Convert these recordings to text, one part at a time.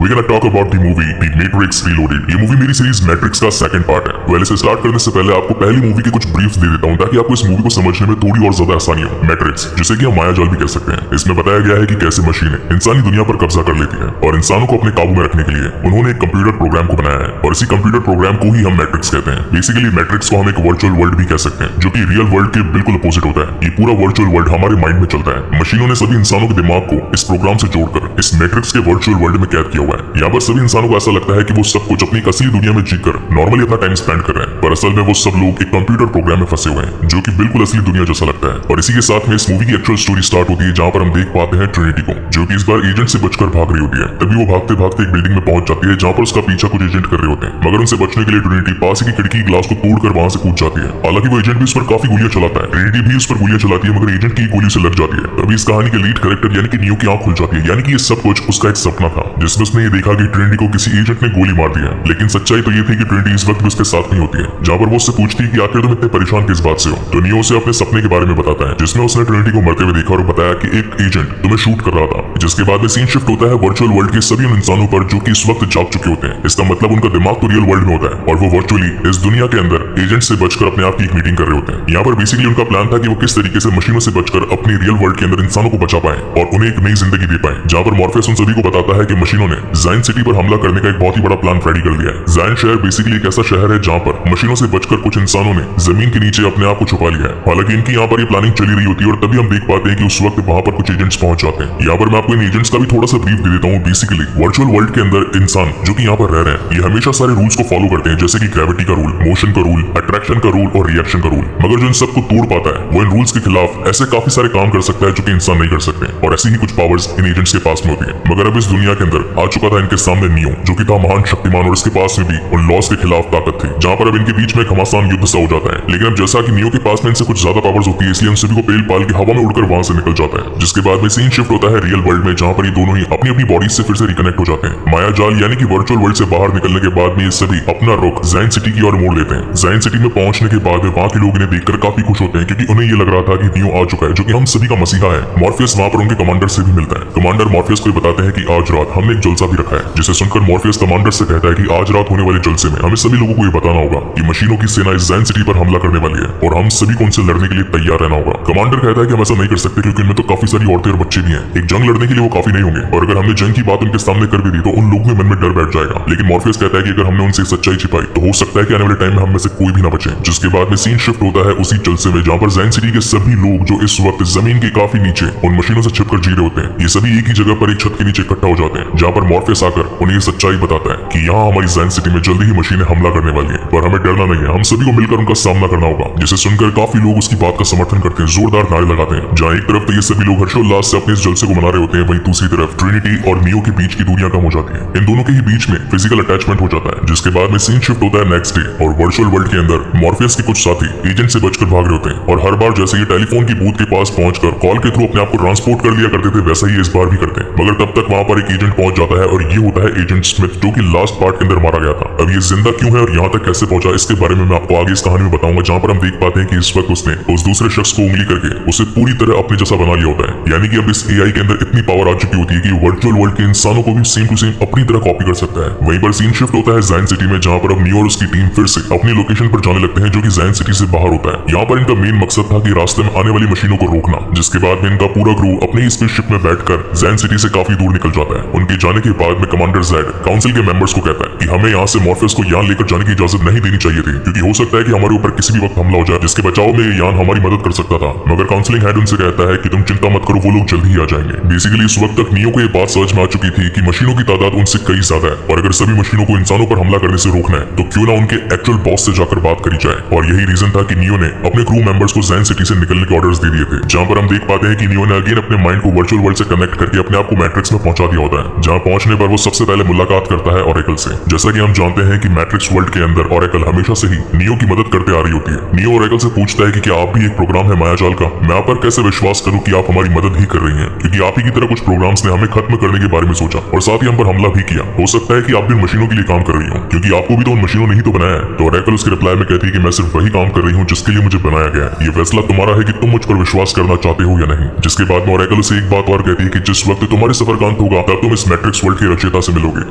We're gonna talk about the movie The Matrix Reloaded। ये movie मेरी series matrix का second part है। तो इसे स्टार्ट करने से पहले आपको पहली मूवी के कुछ ब्रीफ्स दे देता हूँ ताकि आपको इस मूवी को समझने में थोड़ी और ज्यादा आसानी हो। मैट्रिक्स, जिसे कि हम मायाजाल भी कह सकते हैं, इसमें बताया गया है कि कैसे मशीनें इंसानी दुनिया पर कब्जा कर लेती है और इंसानों को अपने काबू में रखने के लिए उन्होंने एक कंप्यूटर प्रोग्राम को बनाया है और इसी कंप्यूटर प्रोग्राम को ही हम मैट्रिक्स कहते हैं। बेसिकली मैट्रिक्स को हम एक वर्चुअल वर्ल्ड भी कह सकते हैं, जो कि रियल वर्ल्ड के बिल्कुल अपोजिट होता है। ये पूरा वर्चुअल वर्ल्ड हमारे माइंड में चलता है। मशीनों ने सभी इंसानों के दिमाग को इस प्रोग्राम से जोड़कर इस मैट्रिक्स के वर्चुअल वर्ल्ड में कैद किया हुआ है। यहाँ पर सभी इंसानों को ऐसा लगता है कि वो सब कुछ अपनी असली दुनिया में जीकर नॉर्मली अपना टाइम स्पेंड कर रहे हैं, पर असल में वो सब लोग एक कंप्यूटर प्रोग्राम में फंसे हुए हैं जो कि बिल्कुल असली दुनिया जैसा लगता है। और इसी के साथ में इस मूवी की एक्चुअल स्टोरी स्टार्ट होती है, जहाँ पर हम देख पाते हैं ट्रिनिटी को, जो कि इस बार एजेंट से बचकर भाग रही होती है। तभी वो भागते भागते एक बिल्डिंग में पहुंच जाती है जहाँ पर उसका पीछा कुछ एजेंट कर रहे होते हैं, मगर उनसे बचने के लिए ट्रिनिटी पास ही की खिड़की ग्लास को तोड़कर वहां से कूद जाती है। हालांकि वो एजेंट भी उस पर काफी गोलियां चलाता है, ट्रिनिटी भी उस पर गोलियां चलाती है, मगर एजेंट की गोली से लग जाती है। तभी इस कहानी के लीड कैरेक्टर यानी कि नियो की आंख खुल जाती है, यानी कि ये सब कुछ उसका एक सपना था, जिसमें उसने ये देखा कि ट्रिनिटी को किसी एजेंट ने गोली मार दी है। लेकिन सच्चाई तो ये थी कि ट्रिनिटी इस वक्त भी उसके साथ नहीं होती है। जहाँ पर वो उससे पूछती है कि आखिर तुम इतने परेशान किस बात से हो, तो नियो उसे अपने सपने के बारे में बताता है, जिसमें उसने ट्रिनिटी को मरते हुए देखा और बताया कि एक एजेंट तुम्हें शूट कर रहा था। जिसके बाद में सीन शिफ्ट होता है वर्चुअल वर्ल्ड के सभी उन इंसानों पर जो कि इस वक्त जाग चुके होते हैं। इसका मतलब उनका दिमाग तो रियल वर्ल्ड में होता है और वो वर्चुअली इस दुनिया के अंदर एजेंट से बचकर अपने आप की एक मीटिंग कर रहे होते हैं। यहाँ पर बेसिकली उनका प्लान था कि वो किस तरीके से मशीनों से बचकर अपनी रियल वर्ल्ड के अंदर इंसानों को बचा पाए और उन्हें एक नई जिंदगी दे पाए। जहाँ पर मॉर्फेस उन सभी को बताता है कि मशीनों ने जायन सिटी पर हमला करने का एक बहुत ही बड़ा प्लान रेडी कर लिया है। जायन शहर बेसिकली एक ऐसा शहर है जहाँ पर मशीनों से बचकर कुछ इंसानों ने जमीन के नीचे अपने आप को छुपा लिया है। हालांकि इनकी यहाँ पर ये प्लानिंग चली रही होती है और तभी हम देख पाते हैं कि उस वक्त वहाँ पर कुछ एजेंट्स पहुंच जाते हैं। यहाँ पर मैं आपको इन एजेंट्स का भी थोड़ा सा ब्रीफ दे देता हूँ। बेसिकली वर्चुअल वर्ल्ड के अंदर इंसान जो कि यहाँ पर रह रहे हैं, ये हमेशा सारे रूल्स को फॉलो करते हैं, जैसे कि ग्रेविटी का रूल, मोशन का रूल, अट्रैक्शन का रूल और रिएक्शन का रूल। मगर जो इन सबको तोड़ पाता है वो इन रूल्स के खिलाफ ऐसे काफी सारे काम कर सकता है जो कि इंसान नहीं कर सकते, और ऐसी ही कुछ पावर्स इन एजेंट्स के पास में होती है। मगर अब इस दुनिया के अंदर आ चुका था इनके सामने नियो, जो कि था महान शक्तिमान, और इसके पास में भी उन लॉस के खिलाफ ताकत थी, जहाँ पर अब इनके बीच में घमासान युद्ध सा हो जाता है। लेकिन अब जैसा कि नियो के पास में इनसे कुछ ज्यादा पावर्स होती है, इसलिए उन सभी को पेल पाल के हवा में उड़कर वहां से निकल जाता है। जिसके बाद में सीन शिफ्ट होता है रियल वर्ल्ड में, जहाँ पर ये दोनों ही अपनी अपनी बॉडीज से फिर से रिकनेक्ट हो जाते हैं। मायाजाल यानी कि वर्चुअल वर्ल्ड से बाहर निकलने के बाद में ये सभी अपना रुख जायन सिटी की ओर मोड़ लेते हैं। जायन सिटी में पहुंचने के बाद वहाँ के लोग इन्हें देखकर काफी खुश होते हैं, क्योंकि उन्हें ये लग रहा था कि नियो आ चुका है, जो कि हम सभी का मसीहा है। मॉर्फियस वहाँ पर उनके कमांडर से भी मिलता है। कमांडर मॉर्फियस को बताते हैं कि आज रात हमने एक जलसा भी रखा है, जिसे सुनकर मॉर्फियस कमांडर से कहता है कि आज रात होने वाले जलसे में हमें सभी लोगों को ये बताना होगा कि मशीनों की सेना इस जायन सिटी पर हमला करने वाली है और हम सभी को उनसे लड़ने के लिए तैयार रहना होगा। कमांडर कहता है कि हम ऐसा नहीं कर सकते, क्योंकि इनमें तो काफी सारी औरतें और बच्चे भी हैं, एक जंग लड़ने के लिए वो काफी नहीं होंगे, और अगर हमने जंग की बात उनके सामने कर भी दी तो उन लोगों के मन में डर बैठ जाएगा। लेकिन मॉर्फियस कहता है कि अगर हमने उनसे सच्चाई छिपाई तो हो सकता है कि आने वाले टाइम में हम में से कोई भी ना बचे। जिसके बाद में सीन शिफ्ट होता है उसी जलसे में, जहाँ पर जायन सिटी के सभी लोग जो इस वक्त जमीन के काफी नीचे उन मशीनों से छिपकर जी रहे होते हैं, ये सभी एक ही जगह पर एक छत के नीचे इकट्ठा हो जाते हैं, जहाँ पर मॉर्फियस आकर उन्हें सच्चाई बताता है कि यहाँ हमारी जायन सिटी में जल्दी ही मशीनें हमला करने वाली है, पर हमें डरना नहीं है, हम सभी को मिलकर उनका सामना करना होगा। जिसे सुनकर काफी लोग उसकी बात का समर्थन करते हैं, जोरदार नारे लगाते हैं। जहाँ एक तरफ तो ये सभी लोग हर्षोल्लास से अपने इस जलसे को मना रहे होते हैं, वहीं दूसरी तरफ ट्रिनिटी और नियो के बीच की दूरियां कम हो जाती है। इन दोनों के ही बीच में फिजिकल अटैचमेंट हो जाता है। जिसके बाद में सीन शिफ्ट होता है नेक्स्ट डे, और वर्चुअल वर्ल्ड के अंदर मॉर्फियस के कुछ साथी एजेंट से बचकर भाग रहे होते हैं, और हर बार जैसे ये टेलीफोन की बूथ के पास पहुंचकर कॉल के थ्रू अपने आप को ट्रांसपोर्ट कर लिया करते थे, वैसा ही इस बार भी करते हैं। मगर तब तक वहां पर एक एजेंट पहुंच जाता है, और ये होता है एजेंट स्मिथ, जो कि लास्ट पार्ट के अंदर मारा गया था। अब ये जिंदा क्यों है और यहाँ तक कैसे पहुंचा, इसके बारे में मैं आपको आगे इस कहानी में बताऊंगा, जहाँ पर हम देख पाते हैं कि इस वक्त उसने उस दूसरे शख्स को उंगली करके उसे पूरी तरह अपने जैसा बना लिया होता है। यानी कि अब इस एआई के अंदर इतनी पावर आ चुकी होती है कि वर्चुअल वर्ल्ड के इंसानों को भी सेम टू सेम अपनी तरह कॉपी कर सकता है। वहीं पर सीन शिफ्ट होता है जायन सिटी में, जहाँ पर अब नियो और उसकी टीम फिर से अपनी लोकेशन पर जाने लगते हैं, जो कि जायन सिटी से बाहर होता है। यहाँ पर इनका मेन मकसद था कि रास्ते में आने वाली मशीनों को रोकना। जिसके बाद में इनका पूरा क्रू अपनी ही स्पेसशिप में बैठकर जायन सिटी से काफी दूर निकल जाता है। उनके जाने के बाद में कमांडर ज़ेड काउंसिल के मेंबर्स को कहता है कि हमें यहाँ से मॉर्फियस को यान लेकर जाने की इजाजत नहीं देनी चाहिए थी, क्योंकि हो सकता है कि हमारे ऊपर किसी भी वक्त हमला हो जाए, जिसके बचाव में ये यान हमारी मदद कर सकता था। मगर काउंसिलिंग हेड उनसे कहता है कि तुम चिंता मत करो, वो लोग जल्दी ही आ जाएंगे। बेसिकली इस वक्त तक नियो को ये बात समझ में आ चुकी थी कि मशीनों की तादाद उनसे कई ज्यादा है, और अगर सभी मशीनों को इंसानों पर हमला करने से रोकना है तो क्यों ना उनके एक्चुअल बॉस से जाकर बात करी जाए। और यही रीजन था कि नियो ने अपने क्रू मेंबर्स को जायन सिटी से निकलने के ऑर्डर्स दे दिए थे। जहाँ पर हम देख पाते हैं कि नियो ने अगेन अपने माइंड को वर्चुअल वर्ल्ड से कनेक्ट करके अपने आप को मैट्रिक्स में पहुंचा दिया होता है। जहाँ पहुंचने पर वो सबसे पहले मुलाकात करता है ऑरेकल से। जैसा कि हम जानते हैं कि मैट्रिक्स वर्ल्ड के अंदर ऑरेकल हमेशा से ही नियो की मदद करते आ रही होती है। नियो ऑरेकल से पूछता है कि क्या आप भी एक प्रोग्राम है मायाजाल का, मैं आप पर कैसे विश्वास करूं कि आप हमारी मदद ही कर रही हैं, क्योंकि आप ही की तरह कुछ प्रोग्राम्स ने हमें खत्म करने के बारे में सोचा और साथ ही हम पर हमला भी किया। हो सकता है कि आप भी मशीनों के लिए काम कर रही हो, क्योंकि आपको भी तो उन मशीनों ने ही तो बनाया है। तो ऑरेकल उसके रिप्लाई में कहती है कि मैं सिर्फ वही काम कर रही हूँ जिसके लिए मुझे बनाया गया है, ये फैसला तुम्हारा है कि तुम मुझ पर विश्वास करना चाहते हो या नहीं। जिसके बाद में ऑरेकल उसे एक बात और कहती है कि जिस वक्त तुम्हारे सफर का अंत होगा तब तुम इस मैट्रिक्स वर्ल्ड वर्ल्ड के रचयिता से मिलोगे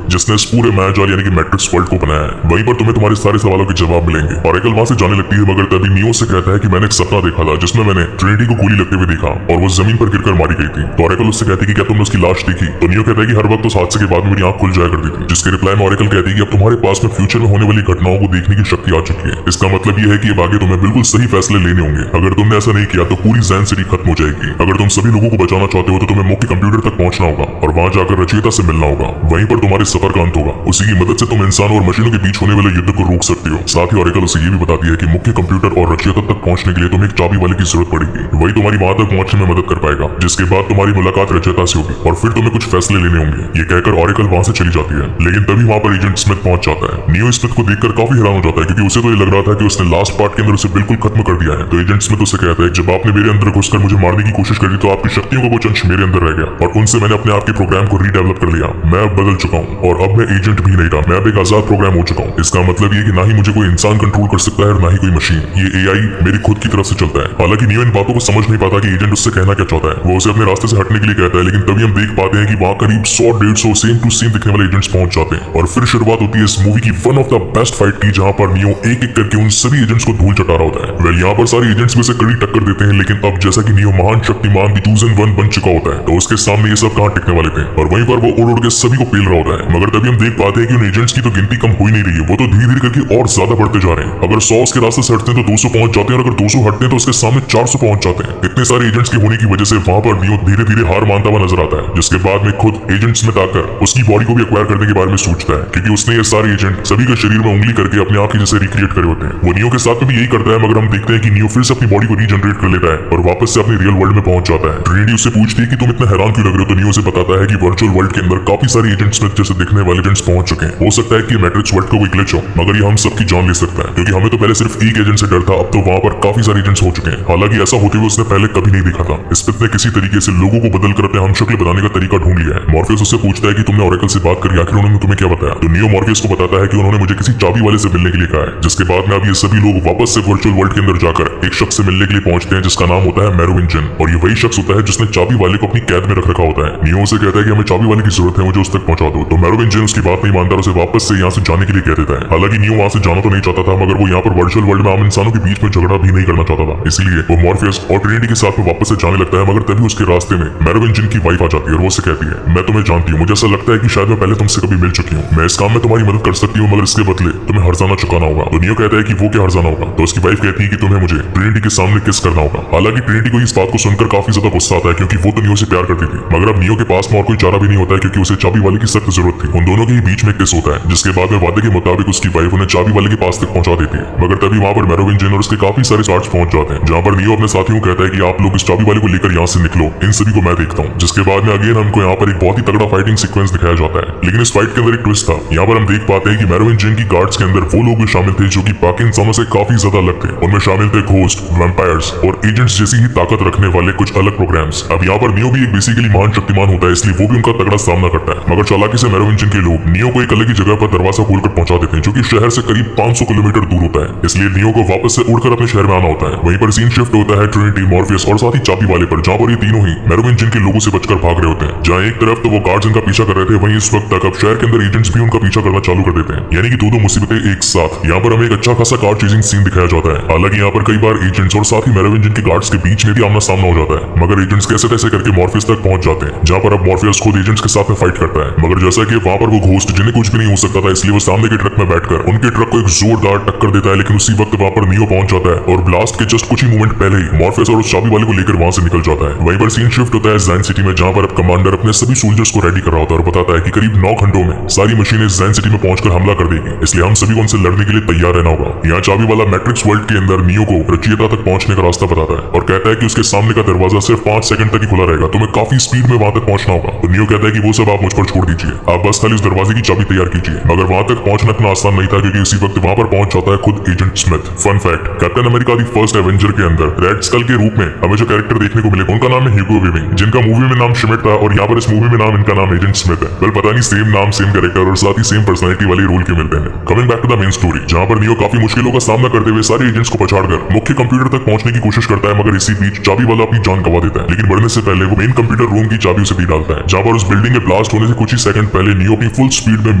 जिसने इस पूरे मायाजाल यानी कि मैट्रिक्स वर्ल्ड को बनाया है। वहीं पर तुम्हें तुम्हारे सारे सवालों के जवाब मिलेंगे। ऑरेकल वहां से जाने लगती है मगर तभी नियो से कहता है कि मैंने एक सपना देखा था जिसमें मैंने ट्रिनिटी को गोली लगते हुए देखा और वो जमीन पर गिरकर मारी गई थी। तो ऑरेकल उससे कहती है कि क्या तुमने उसकी लाश देखी? तो नियो कहता है कि हर वक्त उस हादसे के बाद में मेरी आंख खुल जाया करती थी। जिसके रिप्लाई में ऑरेकल कहती है कि अब तुम्हारे पास में फ्यूचर में होने वाली घटनाओं को देखने की शक्ति आ चुकी है। इसका मतलब ये है कि अब आगे तुम्हें बिल्कुल सही फैसले लेने होंगे। अगर तुमने ऐसा नहीं किया तो पूरी जैन सिटी खत्म हो जाएगी। अगर तुम सभी लोगों को बचाना चाहते हो तो तुम्हें मुख्य कंप्यूटर तक पहुंचना होगा और वहां जाकर रचयिता से मिलना होगा। वहीं पर तुम्हारे सफर का अंत होगा। उसी की मदद से तुम इंसानों और मशीनों के बीच होने वाले युद्ध को रोक सकते हो। साथ ही ऑरेकल उसे ये भी बताती है कि मुख्य कंप्यूटर और रचयिता तक पहुंचने के लिए तुम्हें एक चाबी वाले की जरूरत पड़ेगी। वही तुम्हारी वहां तक पहुंचने में मदद कर पाएगा, जिसके बाद तुम्हारी मुलाकात रचयिता से होगी और फिर तुम्हें कुछ फैसले लेने होंगे। ये कहकर ऑरेकल वहां से चली जाती है, लेकिन तभी वहां पर एजेंट स्मिथ पहुंच जाता है। नियो स्मिथ को देखकर काफी हैरान हो जाता है क्योंकि उसे तो ये लग रहा था कि उसने लास्ट पार्ट के अंदर उसे बिल्कुल खत्म कर दिया है। तो एजेंट स्मिथ उसे कहता है जब आपने मेरे अंदर घुसकर मुझे मारने की कोशिश करी तो आपकी शक्तियों का कुछ अंश मेरे अंदर रह गया और उनसे मैंने अपने आप के प्रोग्राम को रीडेवलप कर लिया। मैं अब बदल चुका हूँ और अब मैं एजेंट भी नहीं रहा, मैं अब एक आजाद प्रोग्राम हो चुका हूँ। इसका मतलब ये कि ना ही मुझे कोई इंसान कंट्रोल कर सकता है और ना ही कोई मशीन। ये एआई मेरी खुद की तरफ से चलता है। हालांकि नियो इन बातों को समझ नहीं पाता कि एजेंट उससे कहना क्या चाहता है। वो उसे अपने रास्ते से हटने के लिए कहता है, लेकिन तभी हम देख पाते हैं कि वहां करीब 100-150 सेम टू सेम दिखने वाले एजेंट्स पहुंच जाते हैं और फिर शुरुआत होती है इस मूवी की one of the best fight की, जहां पर नियो एक एक करके उन सभी एजेंट्स को धूल चटा रहा होता है। वेल यहाँ पर सारे एजेंट्स में से कड़ी टक्कर देते हैं, लेकिन अब जैसा कि नियो महान शक्तिमान द चूजन वन बन चुका होता है तो उसके सामने ये सब कहां टिकने वाले थे और वहीं पर वो उड़ उड़ के सभी को पेल रहा होता है। मगर तभी हम देख पाते हैं कि उन एजेंट्स की तो गिनती कम हो ही नहीं रही है, वो तो धीरे धीरे करके और ज्यादा बढ़ते जा रहे हैं। अगर 100 उसके रास्ते से हटते हैं तो 200 पहुंच जाते हैं और अगर 200 हटते हैं तो उसके सामने 400 पहुंच जाते हैं। इतने सारे एजेंट्स के होने की वजह से वहां पर नियो धीरे धीरे हार मानता हुआ नजर आता है, जिसके बाद में खुद एजेंट स्मिथ आकर उसकी बॉडी को भी एक्वायर करने के बारे में सोचता है क्योंकि उसने ये सारे एजेंट सभी के शरीर में उंगली करके अपने आप की जैसे रिक्रिएट करे होते हैं। वो नियो के साथ में भी यही करता है, मगर हम देखते हैं कि नियो फिर से अपनी बॉडी को रीजनरेट कर लेता है और वापस से अपने रियल वर्ल्ड में पहुंच जाता है। ट्रिनिटी उससे पूछती है कि तुम इतना हैरान क्यों लग रहे हो? तो नियो से बताता है कि वर्चुअल वर्ल्ड के अंदर काफी सारे एजेंट स्मिथ जैसे दिखने वाले एजेंट्स पहुंच चुके हैं। हो सकता है कि मैट्रिक्स वर्ल्ड का कोई ग्लिच हो, मगर ये हम सबकी जान ले सकता है क्योंकि हमें तो पहले सिर्फ एक एजेंट से डर था, अब तो वहां पर काफी सारे एजेंट्स हो चुके हैं। हालांकि ऐसा होते हुए उसने पहले कभी नहीं देखा था। स्मिथ ने किसी तरीके से लोगों को बदलकर अपने हमशक्ल बनाने का तरीका ढूंढ लिया है। मॉर्फियस उससे पूछता है कि तुमने ऑरेकल से बात करी, आखिर उन्होंने तुम्हें क्या बताया? तो नियो मॉर्फियस को बताता है कि उन्होंने मुझे किसी चाबी वाले से मिलने के लिए कहा है, जिसके बाद में अब ये सभी लोग वापस से वर्चुअल वर्ल्ड के अंदर जाकर एक शख्स से मिलने के लिए पहुंचते हैं जिसका नाम होता है मैरोविन जिन, और ये वही शख्स होता है जिसने चाबी वाले को अपनी कैद में रख रखा होता है। नियो से कहता है कि हमें चाबी वाले की जरूरत है, मुझे उस तक पहुंचा दो। तो मैरोविन जिन उसकी बात नहीं मानता, उसे वापस से यहाँ से जाने के लिए कह देता है। हालांकि नियो वहां से जाना तो नहीं चाहता था, मगर वो यहाँ पर वर्चुअल वर्ल्ड में आम इंसानों के बीच में झगड़ा भी नहीं करना चाहता था, इसलिए वो मॉर्फियस और ट्रिनिटी के साथ में वापस से जाने लगता है। मगर तभी उसके रास्ते में मैरोविन जिन की वाइफ आ जाती है और वो उसे कहती है, मैं तुम्हें जानती हूँ, मुझे ऐसा लगता है कि शायद मैं पहले तुमसे कभी मिल चुकी हूँ, मैं इस काम में तुम्हारी मदद कर सकती हूँ, मगर इसके बदले तुम्हें हर्जाना चुकाना होगा। तो नियो कहता है कि वो क्या हर्जाना होगा? तो उसकी वाइफ कहती है कि तुम्हें मुझे ट्रिनिटी के सामने किस करना होगा। हालांकि ट्रिनिटी को इस बात को सुनकर काफी ज्यादा गुस्सा आता है क्योंकि वो तो नियो से प्यार करती थी, मगर अब नियो के पास में और कोई चारा भी नहीं होता है क्योंकि उसे चाबी वाले की सख्त जरूरत थी। उन दोनों के ही बीच में किस होता है, जिसके बाद में वादे के मुताबिक उसकी वाइफ उन्हें चाबी वाले के पास तक पहुंचा देती है। मगर तभी वहां पर मैरोविन जिन और उसके काफी सारे गार्ड्स पहुंच जाते हैं, जहां पर नियो अपने साथियों को कहता है कि आप लोग इस चाबी वाले को लेकर यहाँ से निकलो, इन सभी को मैं देखता हूँ। जिसके बाद में अगेन हमको यहाँ पर एक बहुत ही तगड़ा फाइटिंग सीक्वेंस दिखाया जाता है, लेकिन इस फाइट के अंदर एक ट्विस्ट था। यहाँ पर हम देख पाते हैं कि मैरोविन जिन की गार्ड्स के अंदर वो लोग भी शामिल थे जो कि बाकी इंसानों से काफी ज्यादा अलग थे। उनमें शामिल थे घोस्ट, वैम्पायर्स और एजेंट्स जैसी ही ताकत रखने वाले कुछ अलग प्रोग्राम्स। अब यहाँ पर नियो भी एक बेसिकली महान शक्तिमान होता है, इसलिए वो भी उनका तगड़ा सामना करता है। मगर चालाकी से मैरोविन जिन के लोग नियो को एक अलग ही जगह पर दरवाजा खोलकर पहुंचा देते हैं जो कि शहर से करीब 500 किलोमीटर दूर होता है, इसलिए नियो को वापस से उड़कर अपने शहर में आना होता है। वहीं पर सीन शिफ्ट होता है ट्रिनिटी, मॉर्फियस और साथ ही चाबी वाले पर, जहाँ पर ये तीनों ही मैरोविन जिन के लोगों से बचकर भाग रहे होते हैं। जहाँ एक तरफ तो वो गार्ड्स इनका पीछा कर रहे थे, वहीं इस वक्त तक अब शहर के अंदर एजेंट्स भी उनका पीछा करना चालू कर देते हैं, यानी कि दो मुसीबतें एक साथ। यहाँ पर हमें एक अच्छा खासा कार चेजिंग सीन दिखाया जाता है। हालांकि यहाँ पर कई बार एजेंट्स और साथ ही मैरोविन जिन के गार्ड्स के बीच में भी आमना सामना हो जाता है, मगर एजेंट्स कैसे तैसे करके मॉर्फियस तक पहुंच जाते हैं, जहाँ पर अब मॉर्फियस खुद एजेंट्स के साथ में फाइट करता है। मगर जैसा कि वहां पर वो घोस्ट जिन्हें कुछ भी नहीं हो सकता था, इसलिए वो सामने के ट्रक में बैठकर उनके ट्रक को एक जोरदार टक्कर देता है, लेकिन उसी वक्त वहां पर नियो पहुंच जाता है और ब्लास्ट के जस्ट कुछ ही मोमेंट पहले ही मॉर्फियस और उस चाबी वाले को लेकर वहां से निकल जाता है। वहीं पर सीन शिफ्ट होता है जैन सिटी में, जहां पर अब कमांडर अपने सभी सोल्जर्स को रेडी कर रहा होता है और बताता है कि करीब 9 घंटों में सारी मशीनें जैन सिटी में पहुंचकर हमला कर देगी, इसलिए हम सभी को उनसे लड़ने के लिए तैयार रहना होगा। यहाँ चाबी वाला मैट्रिक्स वर्ल्ड के अंदर नियो को रचयिता तक पहुंचने का रास्ता बताता है और कहता है कि उसके सामने का दरवाजा सिर्फ 5 सेकंड तक ही खुला रहेगा, तुम्हें काफी स्पीड में वहां तक पहुंचना होगा। तो नियो कहता है कि वो सब आप मुझ पर छोड़ दीजिए, आप बस खाली उस दरवाजे की चाबी तैयार कीजिए। मगर वहां तक पहुंचना इतना आसान नहीं था क्योंकि इसी वक्त वहां पर पहुंच जाता है खुद agent Smith. Fun fact, Captain America the first Avenger के अंदर रेड स्कल के रूप में हमें जो कैरेक्टर देखने को मिले उनका नाम है ह्यूगो वेविंग, जिनका मूवी में नाम शिमिट था और यहाँ पर इस मूवी में नाम इनका नाम एजेंट स्मिथ है। वेल पता नहीं सेम नाम सेम कैरेक्टर और साथ ही सेम पर्सनैलिटी वाले रोल के मिलते हैं। Coming back to the main story, जहाँ पर नियो काफी मुश्किलों का सामना करते हुए सारे एजेंट्स को पछाड़कर मुख्य कंप्यूटर तक पहुंचने की कोशिश करता है, मगर इसी बीच चाबी वाला अपनी जान गंवा देता है। लेकिन बढ़ने से पहले वो मेन कंप्यूटर रूम की चाबी उसे दी डालता है, जहाँ पर उस बिल्डिंग में ब्लास्ट होने से कुछ ही सेकंड पहले नियो अपनी फुल स्पीड में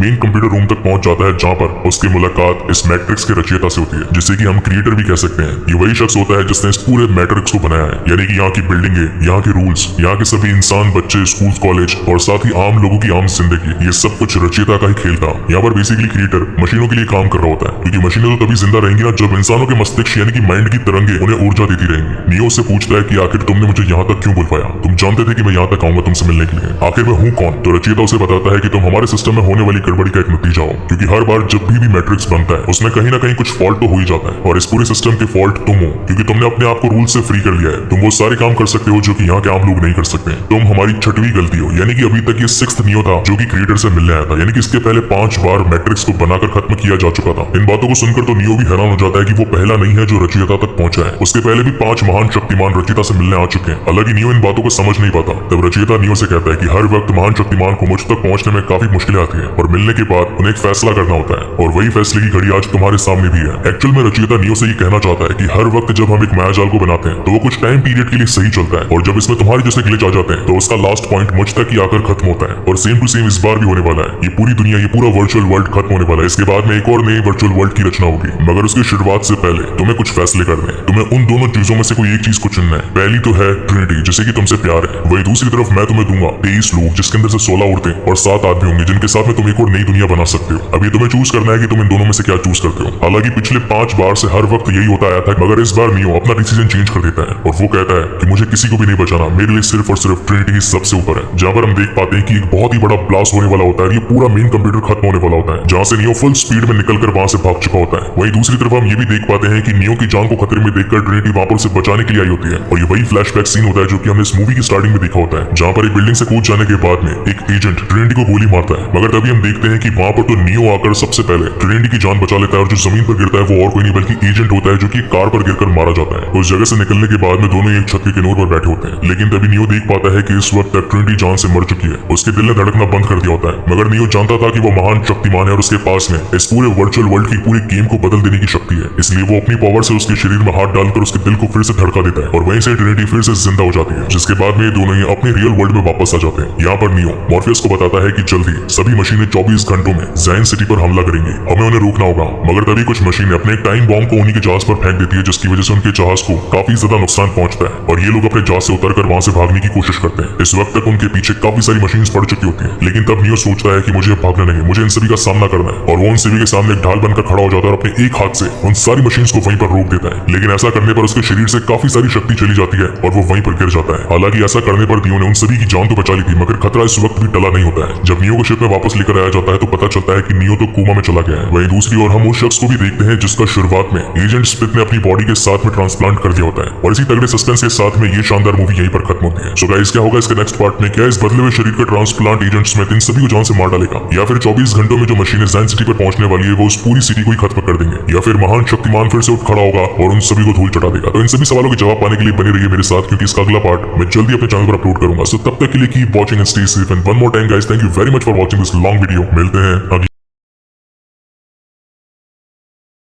मेन कंप्यूटर रूम तक पहुंच जाता है, जहां पर उसकी मुलाकात इस मैट्रिक्स के रचयिता से होती है, जिसे कि हम क्रिएटर भी कह सकते हैं। ये वही शख्स होता है जिसने इस पूरे मैट्रिक्स को बनाया है, यानी कि यहाँ की बिल्डिंगे, यहाँ के रूल्स, यहाँ के सभी इंसान, बच्चे, स्कूल, कॉलेज और साथ ही आम लोगों की आम जिंदगी, ये सब कुछ रचयिता का ही खेल था। यहाँ पर बेसिकली क्रिएटर मशीनों के लिए काम कर रहा होता है, क्योंकि मशीनें तो तभी जिंदा रहेंगी ना जब इंसानों के मस्तिष्क यानी कि माइंड की तरंगे उन्हें ऊर्जा देती रहेंगी। नियो उससे पूछता है कि आखिर तुमने मुझे यहाँ तक क्यों बुलवाया? तुम जानते थे कि मैं यहाँ तक आऊंगा तुमसे मिलने के लिए, आखिर मैं हूँ कौन? तो रचयिता उसे बताता है कि तुम हमारे सिस्टम में होने वाली गड़बड़ी का एक नतीजा हो, क्योंकि हर बार जब भी मैट्रिक्स बनता है उसमें कहीं ना कहीं कुछ फॉल्ट तो हो ही जाता है, और इस पूरे सिस्टम के फॉल्ट तुम हो, क्योंकि तुमने अपने आप को रूल से फ्री कर लिया है। तुम वो सारे काम कर सकते हो जो कि यहाँ के आम लोग नहीं कर सकते। तुम हमारी छठवीं गलती हो, यानी कि अभी तक ये 6th नियो था जो कि क्रिएटर से मिलने आया था, यानी कि इसके पहले 5 बार मैट्रिक्स को बनाकर खत्म किया जा चुका था। इन बातों को सुनकर तो नियो भी हैरान हो जाता है कि वो पहला नहीं है जो रचयिता तक पहुंचा है, उसके पहले भी 5 महान शक्तिमान रचयिता से मिलने आ चुके हैं। हालांकि नियो इन बातों को समझ नहीं पाता। तब रचयिता नियो से कहता है कि हर वक्त महान शक्तिमान को मुझ तक पहुंचने में काफी मुश्किलें आती है, और मिलने के बाद उन्हें एक फैसला करना होता है, और वही फैसले की घड़ी आज तुम्हारे सामने भी है। एक्चुअल में रचयिता नियो से ये कहना चाहता है कि हर वक्त जब हम एक मायाजाल को बनाते हैं तो वो कुछ टाइम पीरियड के लिए सही चलता है, और जब इसमें तुम्हारे जैसे ग्लिच आ जाते हैं तो उसका लास्ट पॉइंट मुझ तक ही आकर खत्म होता है। और सेम टू सेम इस बार भी होने वाला है। ये पूरी दुनिया, ये पूरा वर्चुअल वर्ल्ड खत्म होने वाला है। इसके बाद में एक और नई वर्चुअल वर्ल्ड की रचना होगी, मगर उसकी शुरुआत से पहले तुम्हें कुछ फैसले करने हैं। तुम्हें उन दोनों चीजों में से कोई एक चीज को चुनना है। पहली तो है ट्रिनिटी, जिसे कि तुमसे प्यार है। वही दूसरी तरफ मैं तुम्हें दूंगा 23 लोग, जिसके अंदर से 16 औरतें और 7 आदमी होंगे, जिनके साथ में तुम एक और नई दुनिया बना सकते हो। अब ये तुम्हें चूज करना है कि तुम इन दोनों में से क्या चूज करते हो। हालांकि पिछले 5 बार से हर वक्त यही होता आया था, मगर इस बार नियो अपना डिसीजन चेंज कर देता है, और वो कहता है कि मुझे किसी को भी नहीं बचाना, मेरे लिए सिर्फ और सिर्फ ट्रिनिटी ही सबसे ऊपर है। जहाँ पर हम देख पाते हैं कि एक बहुत ही बड़ा ब्लास्ट होने वाला होता है, ये पूरा मेन कंप्यूटर खत्म होने वाला होता है, जहाँ से नियो फुल स्पीड में निकलकर वहां से भाग चुका होता है। वहीं दूसरी तरफ हम ये भी देख पाते हैं कि नियो की जान को खतरे में देखकर ट्रिनिटी वहां पर उसे बचाने के लिए आई होती है, और ये वही फ्लैशबैक सीन होता है जो कि हमने इस मूवी की स्टार्टिंग में देखा होता है, जहाँ पर एक बिल्डिंग से कूद जाने के बाद में एक एजेंट ट्रिनिटी को गोली मारता है। मगर तभी हम देखते हैं कि वहां पर तो नियो आकर सबसे पहले ट्रिनिटी की जान बचा लेता है, और जो जमीन पर गिरता है वो और कोई नहीं बल्कि एजेंट होता है, जो कि कार पर गिरकर मारा जाता है। उस जगह से निकलने के बाद में दोनों एक छत के किनारे पर बैठे होते हैं, लेकिन तभी नियो देख पाता है कि इस वक्त तक ट्रिनिटी जान से मर चुकी है। उसके दिल ने धड़कना बंद कर दिया होता है, मगर नियो जानता था कि वो महान शक्तिमान है और उसके पास में इस पूरे वर्चुअल वर्ल्ड की पूरी गेम को बदल देने की शक्ति है। इसलिए वो अपनी पावर से उसके शरीर में हाथ डालकर उसके दिल को फिर से धड़का देता है, और वहीं से ट्रिनिटी फिर से जिंदा हो जाती है, जिसके बाद में ये दोनों ही अपने रियल वर्ल्ड में वापस आ जाते हैं। यहाँ पर नियो मॉर्फियस को बताता है कि जल्दी सभी मशीनें 24 घंटों में ज़ाइन सिटी पर हमला करेंगी, हमें उन्हें रोकना होगा। मगर तभी कुछ मशीनें अपने टाइम बॉम्ब को उन्हीं के जहाज पर फेंक देती है, जिसकी वजह से उनके जहाज को काफी ज्यादा नुकसान पहुंचता है, और ये लोग अपने जहाज से उतरकर वहां से भागने की कोशिश करते हैं। इस वक्त तक उनके पीछे काफी सारी मशीन्स पड़ चुकी होती हैं, लेकिन तब नियो सोचता है कि मुझे भागना नहीं, मुझे इन सभी का सामना करना है, और वो उन सभी के सामने एक ढाल बनकर खड़ा हो जाता है और अपने एक हाथ से उन सारी मशीन्स को वहीं पर रोक देता है। लेकिन ऐसा करने पर उसके शरीर से काफी सारी शक्ति चली जाती है और वो वहीं पर गिर जाता है। हालांकि ऐसा करने पर नियो ने उन सभी की जान तो बचा ली थी, मगर खतरा इस वक्त भी टला नहीं होता है। जब नियो को शिप में वापस लेकर आया जाता है तो पता चलता है कि नियो तो कोमा में चला गया है। वहीं दूसरी ओर हम उस शख्स को भी देखते हैं जिसका शुरुआत में एजेंट स्मिथ ने अपनी बॉडी के साथ में ट्रांसप्लांट कर दिया होता है, और इसी तगड़े सस्पेंस के साथ में ये शानदार मूवी यहीं पर खत्म होती है। सो गाइस, क्या होगा इसके नेक्स्ट पार्ट में? क्या इस बदले हुए शरीर का ट्रांसप्लांट एजेंट स्मिथ इन सभी को जान से मार डालेगा, या फिर 24 घंटों में जो मशीनें ज़ाइन सिटी पर पहुंचने वाली है वो उस पूरी सिटी को ही खत्म कर देंगे, या फिर महान शक्तिमान फिर से उठ खड़ा होगा और उन सभी को धूल चटा देगा? तो इन सभी सवालों के जवाब पाने के लिए बने रहिए मेरे साथ, क्योंकि इसका अगला पार्ट मैं जल्दी अपने चैनल पर अपलोड करूंगा। सो तब तक के लिए keep watching and stay safe, and one more time guys, thank you very much for watching this long video. मिलते हैं अगली